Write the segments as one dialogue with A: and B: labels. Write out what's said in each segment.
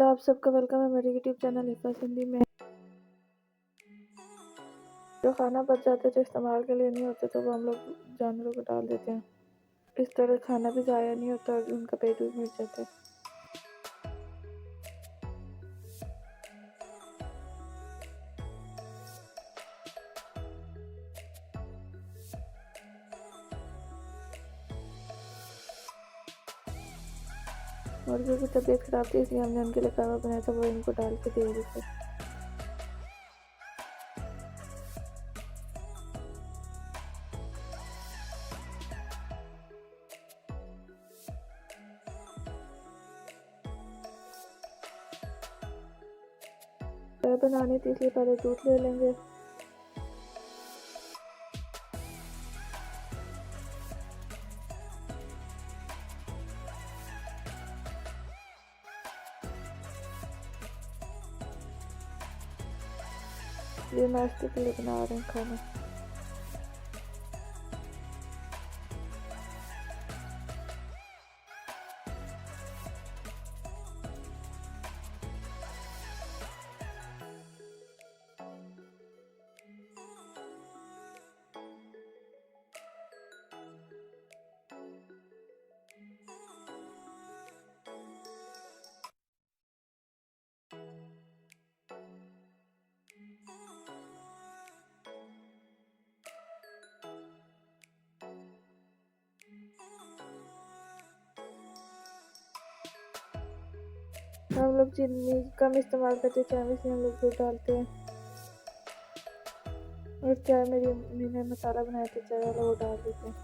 A: Hello, आप सबका welcome है मेरे यूट्यूब चैनल हिफा सिंधी में। जो खाना बच जाता है, जो इस्तेमाल के लिए नहीं होते, तो वो हम लोग जानवरों को डाल देते हैं। इस तरह खाना भी ज़ाया नहीं होता और उनका पेट भी भर जाता है। मुर्गियों की तबीयत खराब थी, इसलिए हमने उनके लिए कहवा बनाया था, वो इनको डाल के दे रहे थे। चाय बनानी थी, इसलिए पहले दूध ले लेंगे। ये नाश्ते के लिए बना रहे हैं खाना। हम लोग चीनी कम इस्तेमाल करते हैं चाय में, इसलिए हम लोग दूध डालते हैं। और चाय मेरी मम्मी ने मसाला बनाया था चाय वाला, वो डाल देते हैं।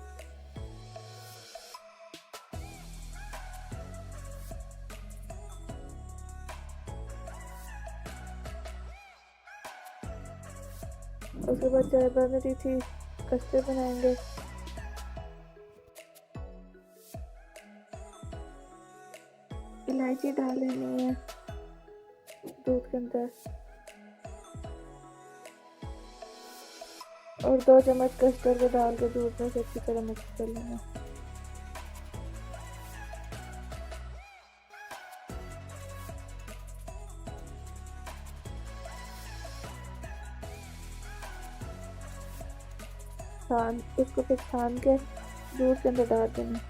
A: उसके बाद चाय बन रही थी, कस्टर्ड बनाएंगे। इलायची डाल लेनी है दूध के अंदर और 2 चम्मच कस्टर्ड को डाल के दूध में से अच्छी तरह मिक्स कर लेना। इसको फिर छान के दूध के अंदर डाल देना।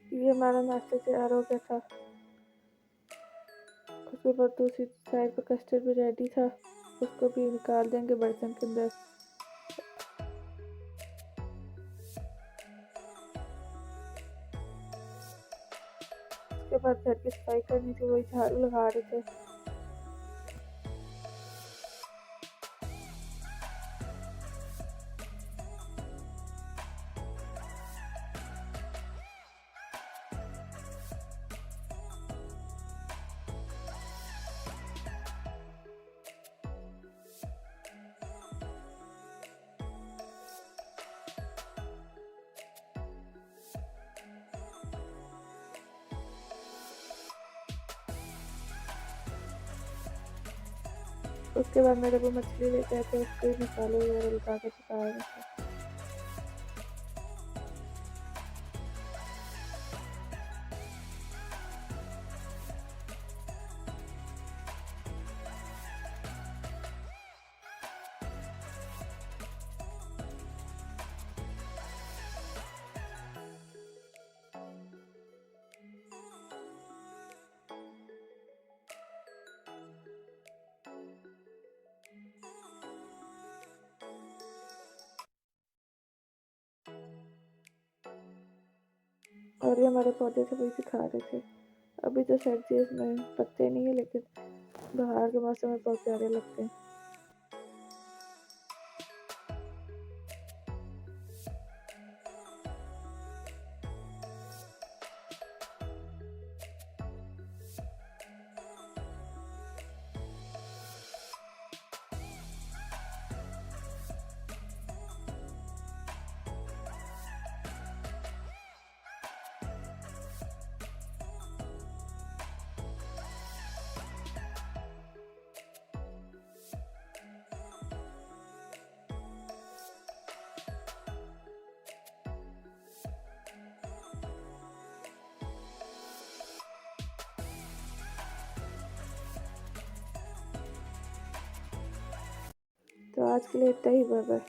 A: ये हमारा नाश्ता तैयार हो गया था। उसके बाद दूसरी साइड पर कस्टर्ड भी रेडी था, उसको भी निकाल देंगे बर्तन के अंदर। उसके बाद घर की सफाई करनी थी, वही झाड़ू लगा रहे थे। उसके बाद मेरे वो मछली लेके आए थे, उसके मसाले वगैरह लगा के पका रहे थे। और ये हमारे पौधे से वही सिखा रहे थे। अभी तो सर्दी है, इसमें पत्ते नहीं है, लेकिन बाहर के मौसम में बहुत प्यारे लगते हैं। तो आज के लिए इतना ही, बाय बाय।